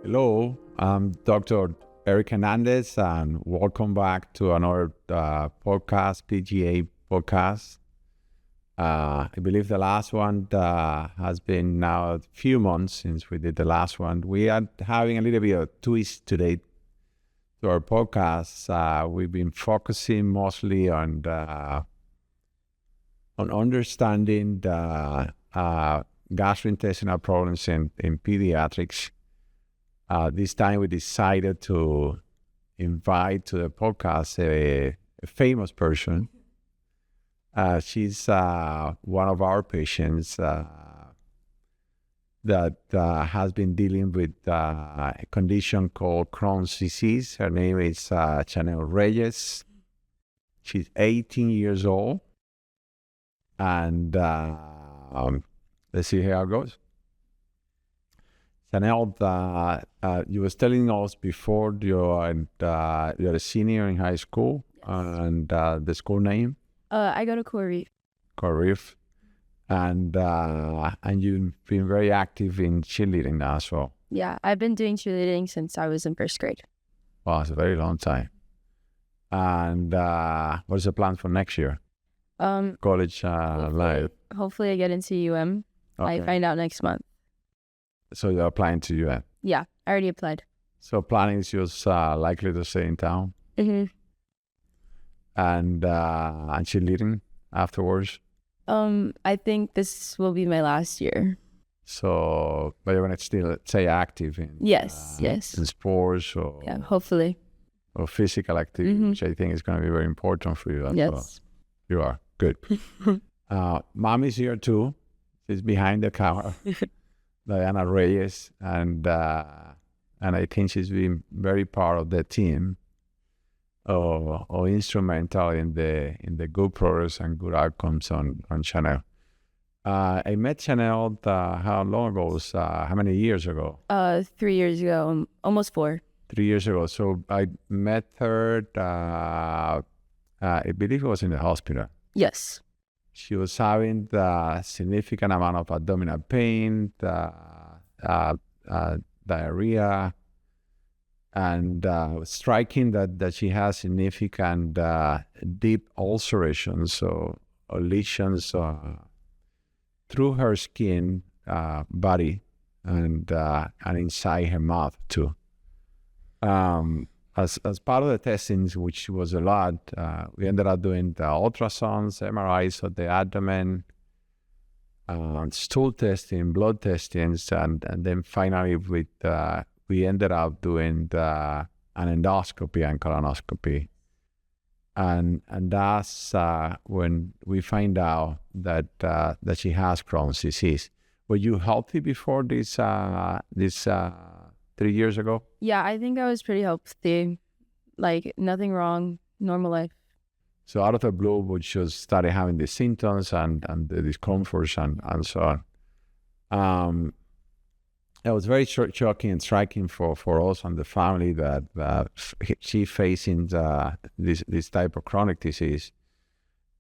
Hello, I'm Dr. Eric Hernandez, and welcome back to another podcast, PGA podcast. I believe the last one has been now a few months since we did the last one. We are having a little bit of a twist today to our podcast. We've been focusing mostly on understanding the gastrointestinal problems in pediatrics. This time we decided to invite to the podcast a famous person. She's one of our patients that has been dealing with a condition called Crohn's disease. Her name is Chanelle Reyes. She's 18 years old. And let's see how it goes. Chanelle, you was telling us before you're a senior in high school, Yes. and the school name? I go to Corey. Corif. And you've been very active in cheerleading now as well. Yeah, I've been doing cheerleading since I was in first grade. Wow, it's a very long time. And what's the plan for next year? College life. Hopefully I get into UM. I find out next month. So you're applying to UM. Yeah, I already applied. So planning is just likely to stay in town Mm-hmm. and cheerleading afterwards. I think this will be my last year. So, but you're gonna still stay active in Yes. in sports or Yeah, hopefully. or physical activity, Mhm. which I think is gonna be very important for you as well. Yes. You are good. Mom is here too. She's behind the camera. Diana Reyes, and I think she's been very part of the team, or instrumental in the good progress and good outcomes on Chanelle. I met Chanelle how long ago? It was, how many years ago? 3 years ago, almost 4. 3 years ago. So I met her. I believe it was in the hospital. Yes. She was having the significant amount of abdominal pain, diarrhea, and striking that she has significant deep ulcerations or lesions through her skin, body, and inside her mouth too. As part of the testings, which was a lot, we ended up doing the ultrasounds, MRIs of the abdomen, stool testing, blood testings, and then finally we ended up doing an endoscopy and colonoscopy. And that's when we find out that she has Crohn's disease. Were you healthy before this 3 years ago? Yeah, I think I was pretty healthy. Like, nothing wrong, normal life. So out of the blue, we just started having the symptoms and the discomforts and so on. It was very shocking and striking for us and the family that she facing this type of chronic disease.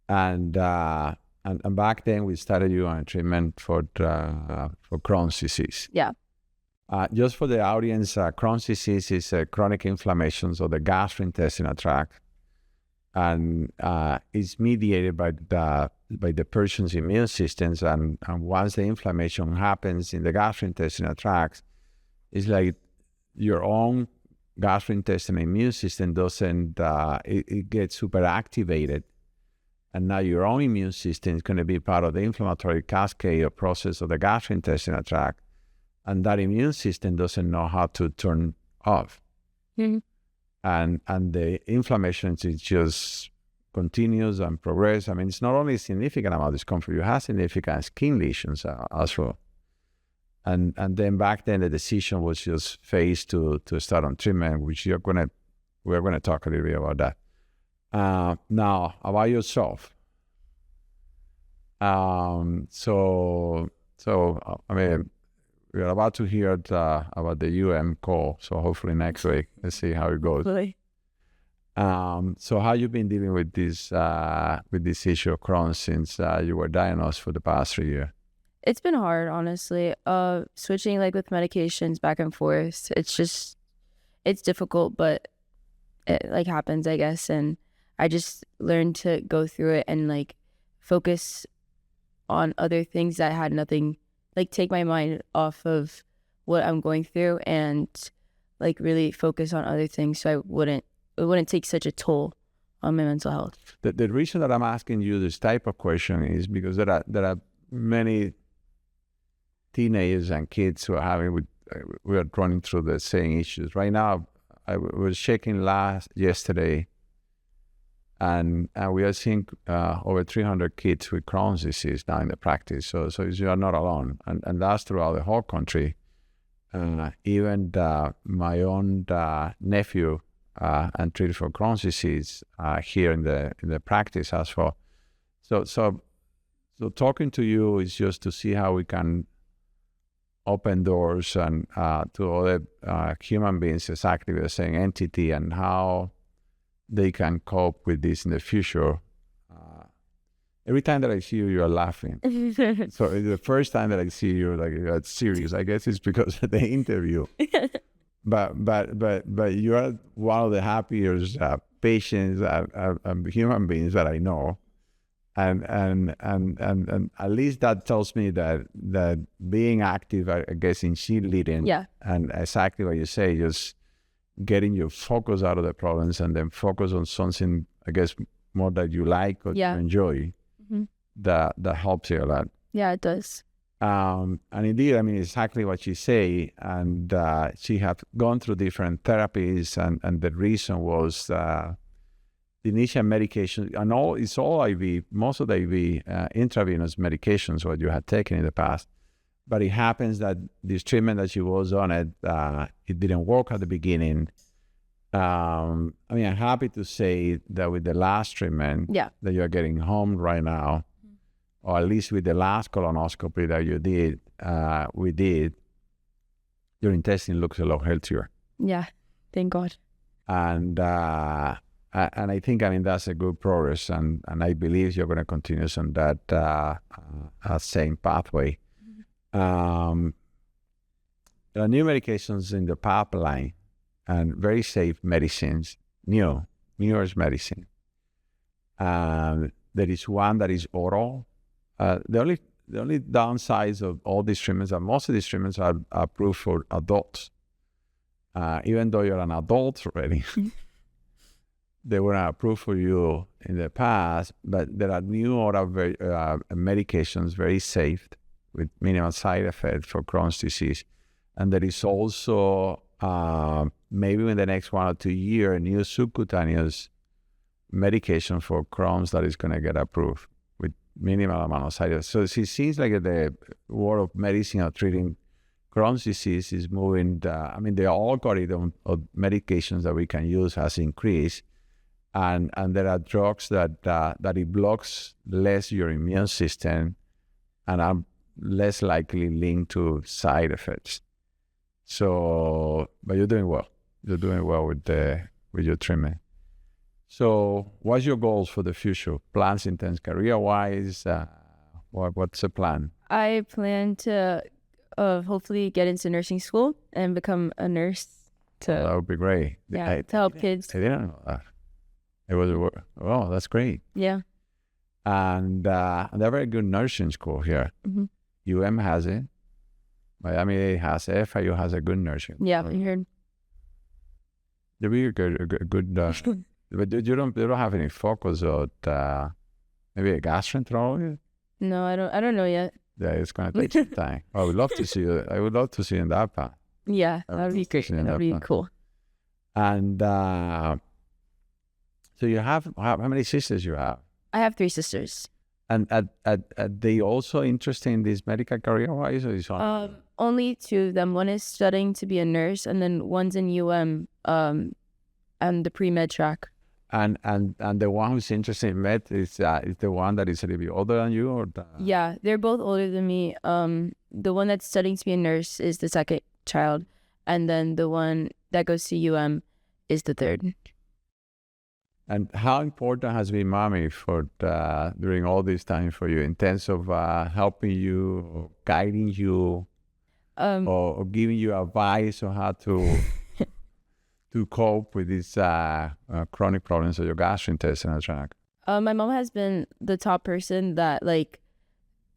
And back then we started you on treatment for Crohn's disease. Yeah. Just for the audience, Crohn's disease is a chronic inflammation of the gastrointestinal tract, and is mediated by the person's immune systems. And once the inflammation happens in the gastrointestinal tract, it's like your own gastrointestinal immune system doesn't, it gets super activated. And now your own immune system is going to be part of the inflammatory cascade or process of the gastrointestinal tract. And that immune system doesn't know how to turn off. Mm-hmm. And the inflammation is just continues and progress. I mean, it's not only a significant amount of discomfort, you have significant skin lesions as well. And then back then the decision was just phased to start on treatment, which we're gonna talk a little bit about that. Now about yourself. So I mean, we're about to hear about the UM call, so hopefully next week, let's see how it goes. Hopefully. So how you been dealing with this issue of Crohn's since you were diagnosed for the past 3 years? It's been hard, honestly. Switching like with medications back and forth. It's difficult, but it like happens, I guess. And I just learned to go through it and like focus on other things that had nothing, like take my mind off of what I'm going through and like really focus on other things so it wouldn't take such a toll on my mental health. The reason that I'm asking you this type of question is because there are many teenagers and kids who are we are running through the same issues. Right now, I was checking yesterday, and we are seeing over 300 kids with Crohn's disease now in the practice. So you are not alone, and that's throughout the whole country. Even my own nephew and treated for Crohn's disease here in the practice as well. So talking to you is just to see how we can open doors and to other human beings exactly the same entity and how they can cope with this in the future. Every time that I see you, you are laughing. So it's the first time that I see you, like you're serious. I guess it's because of the interview. But you are one of the happiest patients human beings that I know, and at least that tells me that being active, I guess, in cheerleading, Yeah. and exactly what you say, just getting your focus out of the problems and then focus on something, I guess, more that you like or Yeah. you enjoy. Mhm. That helps you a lot. Yeah, it does. And indeed, I mean, exactly what you say. And she had gone through different therapies, and the reason was the initial medication, and it's all IV, most of the IV intravenous medications what you had taken in the past. But it happens that this treatment that she was on it didn't work at the beginning. I mean, I'm happy to say that with the last treatment that you're getting home right now, or at least with the last colonoscopy that you did, your intestine looks a lot healthier. Yeah, thank God. And I think, I mean, that's a good progress, and I believe you're going to continue on that same pathway. There are new medications in the pipeline and very safe medicines, newest medicine. There is one that is oral. The only downsides of all these treatments are most of these treatments are approved for adults. Even though you're an adult already, they were approved for you in the past, but there are new oral medications, very safe, with minimal side effects for Crohn's disease. And there is also, maybe in the next 1 or 2 years, a new subcutaneous medication for Crohn's that is going to get approved with minimal amount of side effects. So it seems like the world of medicine of treating Crohn's disease is moving. The algorithm of medications that we can use has increased. And there are drugs that it blocks less your immune system and are less likely linked to side effects. So, but you're doing well. You're doing well with your treatment. So, what's your goals for the future? Plans in terms career-wise? What's the plan? I plan to hopefully get into nursing school and become a nurse. That would be great. To help kids. I didn't know that. That's great. Yeah. And they're very good nursing school here. Mm-hmm. has it. Miami has it. FIU has a good nursing. Yeah, I heard. They're really good. But you don't have any focus on maybe a gastroenterologist? No, I don't know yet. Yeah, it's going to take some time. I would love to see you. I would love to see you in that path. Yeah, that would be great. That would be cool. And so you have how many sisters you have? I have 3 sisters. And are they also interested in this medical career-wise, or is one? Only 2 of them. One is studying to be a nurse, and then one's in UM, and the pre-med track. And the one who's interested in med is the one that is a little bit older than you, or Yeah, they're both older than me. The one that's studying to be a nurse is the second child, and then the one that goes to UM is the third. And how important has been mommy for during all this time for you in terms of helping you, or guiding you, or giving you advice on how to cope with these chronic problems of your gastrointestinal tract? My mom has been the top person that, like,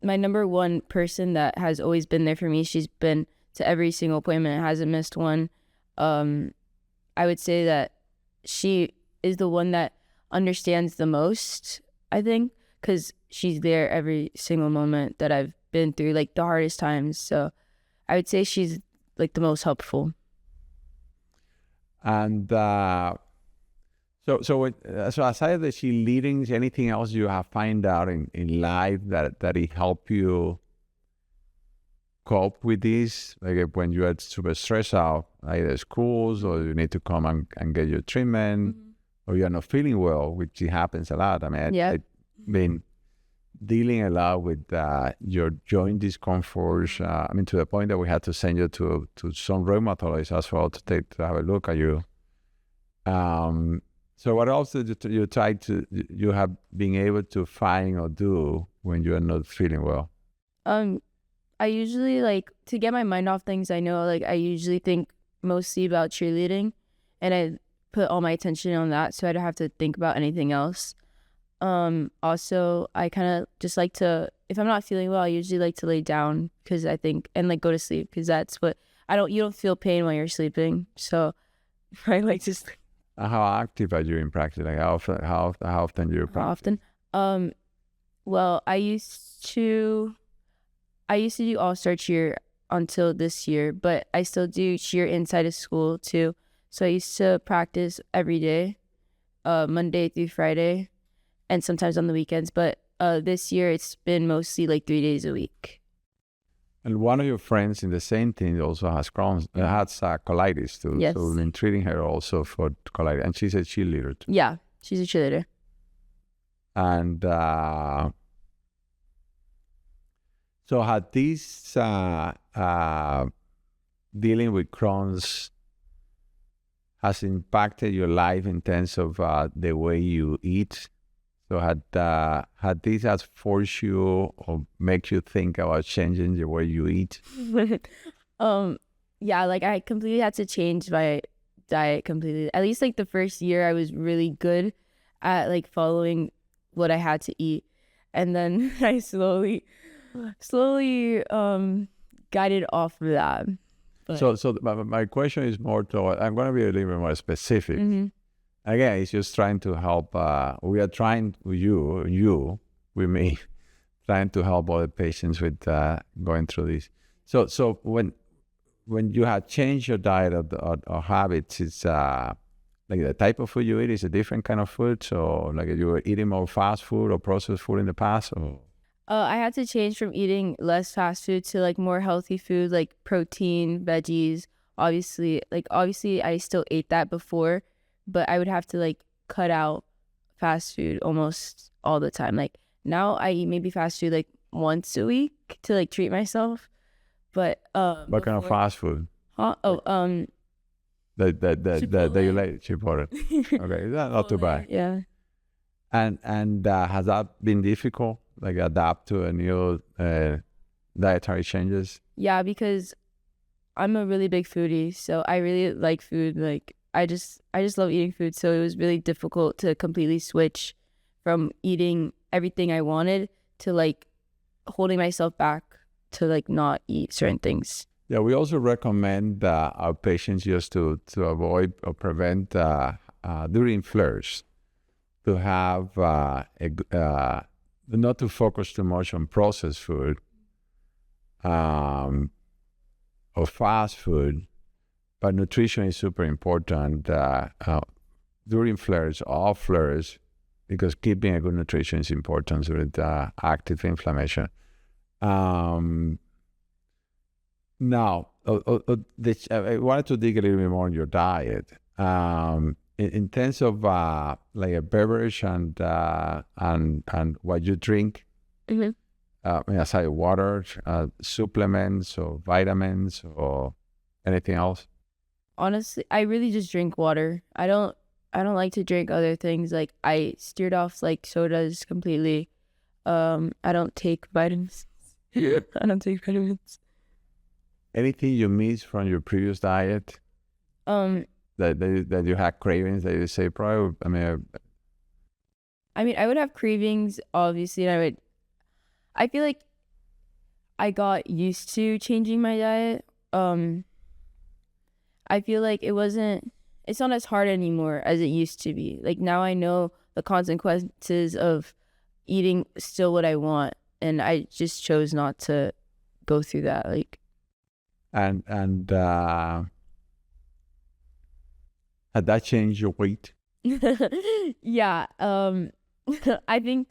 my number one person that has always been there for me. She's been to every single appointment, hasn't missed one. I would say that she is the one that understands the most, I think, because she's there every single moment that I've been through, like the hardest times. So I would say she's like the most helpful. And so aside that she leading, anything else you have find out in life that it help you cope with this? Like when you are super stressed out, either schools or you need to come and get your treatment, or you're not feeling well, which it happens a lot. I mean, Yeah. I've been dealing a lot with your joint discomforts. I mean, to the point that we had to send you to some rheumatologists as well to have a look at you. So what else did you have been able to find or do when you are not feeling well? I usually, like, to get my mind off things, I know, like, I usually think mostly about cheerleading, and I put all my attention on that so I don't have to think about anything else. Also, I kind of just like to, if I'm not feeling well, I usually like to lay down because I think, and like go to sleep, because that's what, you don't feel pain while you're sleeping. So I like to sleep. How active are you in practice? Like how often do you practice? How often? Well, I used to do all-star cheer until this year, but I still do cheer inside of school too. So I used to practice every day, Monday through Friday, and sometimes on the weekends. But this year it's been mostly like 3 days a week. And one of your friends in the same team also has Crohn's, has colitis too. Yes. So we've been treating her also for colitis, and she's a cheerleader too. Yeah, she's a cheerleader. And so had this dealing with Crohn's has impacted your life in terms of the way you eat? So had this has forced you or make you think about changing the way you eat? Yeah, like I completely had to change my diet completely. At least like the first year I was really good at like following what I had to eat. And then I slowly guided off of that. But, So my question is more toward, I'm going to be a little bit more specific. Again, it's just trying to help. We are trying with me, trying to help other patients with going through this. So when you have changed your diet or habits, it's like the type of food you eat is a different kind of food. So like you were eating more fast food or processed food in the past, or I had to change from eating less fast food to like more healthy food, like protein, veggies. Obviously, I still ate that before, but I would have to like cut out fast food almost all the time. Like now I eat maybe fast food like once a week to like treat myself. But what kind of fast food? That you like, Chipotle. Okay, that's not too bad. Yeah. And has that been difficult? Like adapt to a new dietary changes? Yeah, because I'm a really big foodie, so I really like food. Like I just love eating food, so it was really difficult to completely switch from eating everything I wanted to like holding myself back to like not eat certain things. Yeah, we also recommend our patients just to avoid or prevent during flares to have not to focus too much on processed food or fast food, but nutrition is super important during flares, all flares, because keeping a good nutrition is important with active inflammation. Now, I wanted to dig a little bit more on your diet. In terms of like a beverage and what you drink, aside water, supplements or vitamins or anything else? Honestly, I really just drink water. I I don't like to drink other things. Like I steered off like sodas completely. I don't take vitamins. I don't take vitamins. Anything you miss from your previous diet Um, that you had cravings that you say probably? I mean, I would have cravings, obviously, and I feel like I got used to changing my diet. I feel like it's not as hard anymore as it used to be. Like now I know the consequences of eating still what I want, and I just chose not to go through that. Like, and had that changed your weight? yeah. I think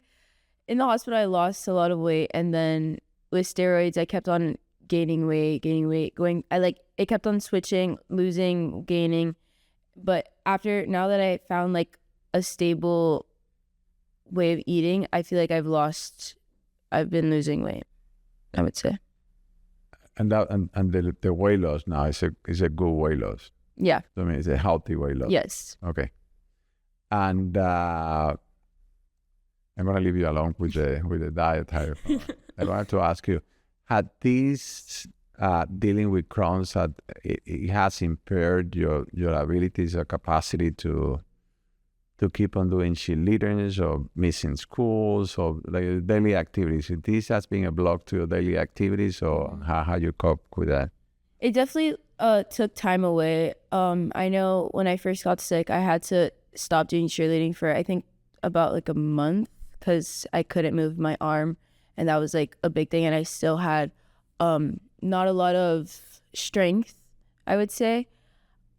in the hospital I lost a lot of weight, and then with steroids I kept on gaining weight, it kept on switching, losing, gaining. But now that I found like a stable way of eating, I feel like I've been losing weight, I would say. And the weight loss now is a good weight loss. Yeah. I mean, it's a healthy weight loss. Yes. Okay. And I'm gonna leave you alone with the diet. I wanted to ask you, had this dealing with Crohn's, it has impaired your abilities or capacity to keep on doing cheerleaders or missing schools or like daily activities? If this has been a block to your daily activities, or how you cope with that? It definitely took time away. I know when I first got sick, I had to stop doing cheerleading for I think about like a month because I couldn't move my arm, and that was like a big thing. And I still had not a lot of strength, I would say,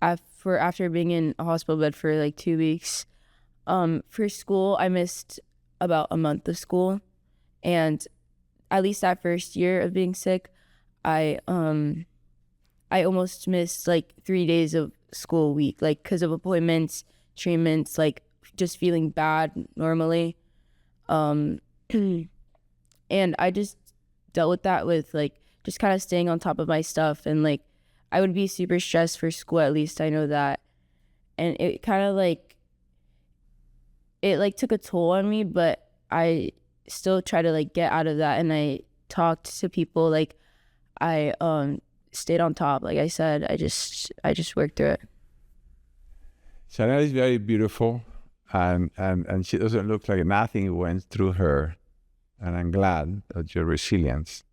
after being in a hospital bed for like 2 weeks. For school, I missed about a month of school, and at least that first year of being sick, I almost missed like 3 days of school a week, like because of appointments, treatments, like just feeling bad normally. And I just dealt with that with like just kind of staying on top of my stuff, and like I would be super stressed for school, at least I know that. And it kind of like took a toll on me, but I still try to like get out of that, and I talked to people, like I stayed on top. Like I said, I just worked through it. Chanelle is very beautiful, and she doesn't look like nothing went through her, and I'm glad that your resilience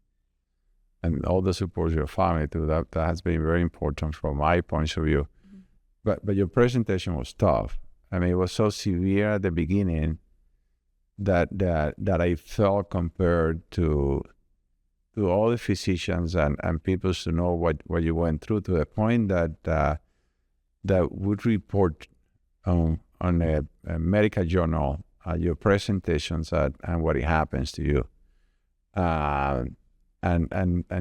and all the support of your family too, that has been very important from my point of view. Mm-hmm. But your presentation was tough. I mean, it was so severe at the beginning that I felt compared to all the physicians and people to know what you went through, to the point that would report on a medical journal your presentations and what it happens to you. And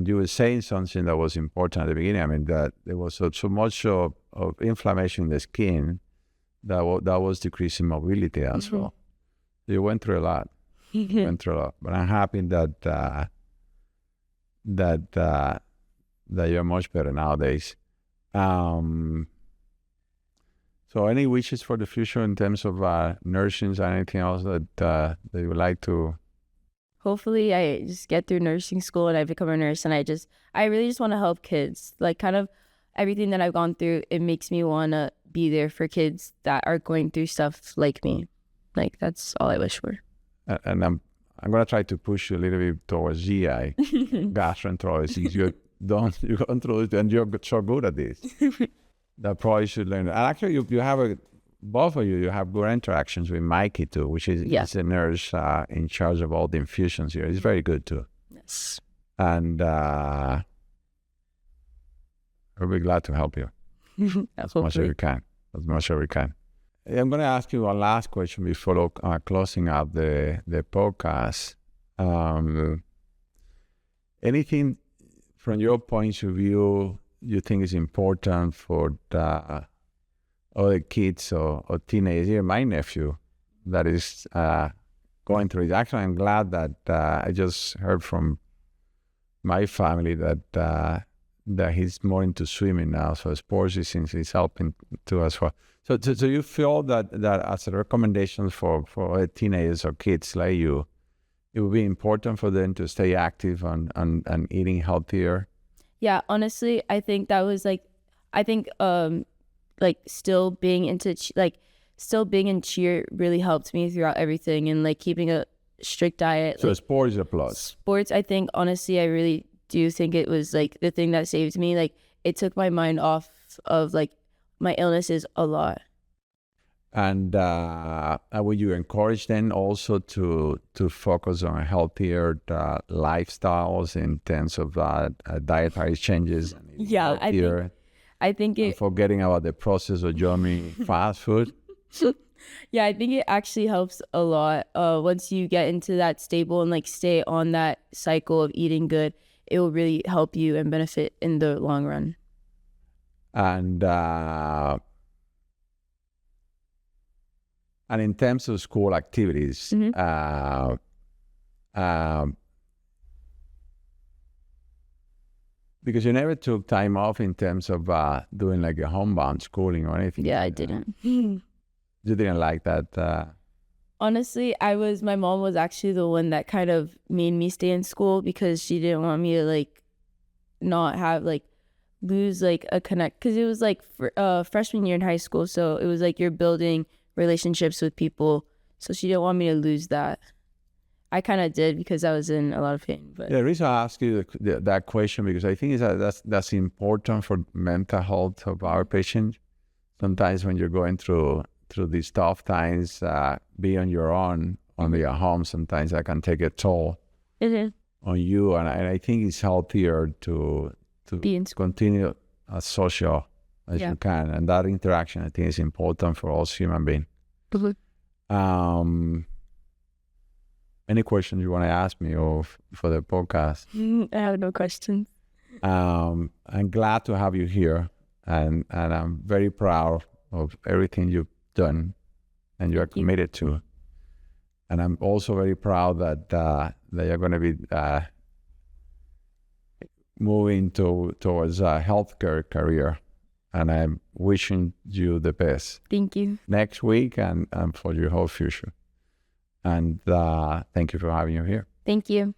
you were saying something that was important at the beginning. I mean, that there was so much of inflammation in the skin that was decreasing mobility as mm-hmm. well. You went through a lot. But I'm happy that you're much better nowadays. So any wishes for the future in terms of nursing or anything else that you would like to? Hopefully I just get through nursing school and I become a nurse, and I really just want to help kids. Like kind of everything that I've gone through, it makes me want to be there for kids that are going through stuff like me. Like that's all I wish for. And I'm going to try to push you a little bit towards GI, gastroenterology. You're going through it and you're so good at this. That probably should learn. And actually you have both of you have good interactions with Mikey too, which is a nurse in charge of all the infusions here. It's very good too. Yes. And I'll be glad to help you as much as we can. I'm going to ask you one last question before closing out the podcast. Anything from your point of view you think is important for the other kids or teenagers? Here, my nephew that is going through it. Actually, I'm glad that I just heard from my family that that he's more into swimming now. So sports is helping too as well. So you feel that as a recommendation for teenagers or kids like you, it would be important for them to stay active and eating healthier? Yeah, honestly, I think that was like, I think like still being into still being in cheer really helped me throughout everything, and like keeping a strict diet. So like, sports is a plus. Sports, I think, honestly, I really do think it was like the thing that saved me. Like it took my mind off of like my illnesses a lot. And would you encourage them also to focus on healthier lifestyles in terms of dietary changes? And eating Yeah, healthier, I think and it. forgetting about the process of yummy fast food. Yeah, I think it actually helps a lot. Once you get into that stable and like stay on that cycle of eating good, it will really help you and benefit in the long run. And in terms of school activities, because you never took time off in terms of doing like a homebound schooling or anything. Yeah, I like that. didn't. You didn't like that? Honestly, my mom was actually the one that kind of made me stay in school, because she didn't want me to like not have like lose like a connect, because it was like freshman year in high school, so it was like you're building relationships with people, so she didn't want me to lose that. I kind of did, because I was in a lot of pain. But Yeah, the reason I ask you that question, because I think that's important for mental health of our patients. Sometimes when you're going through these tough times, be on your own, on your home, sometimes that can take a toll on you. And I think it's healthier to be in school. continue as social as you can. And that interaction, I think, is important for us human beings. Any questions you want to ask me or for the podcast? I have no questions. I'm glad to have you here, and I'm very proud of everything you've done and you're committed to. And I'm also very proud that you're going to be moving towards a healthcare career. And I'm wishing you the best. Thank you. Next week and for your whole future. And thank you for having you here. Thank you.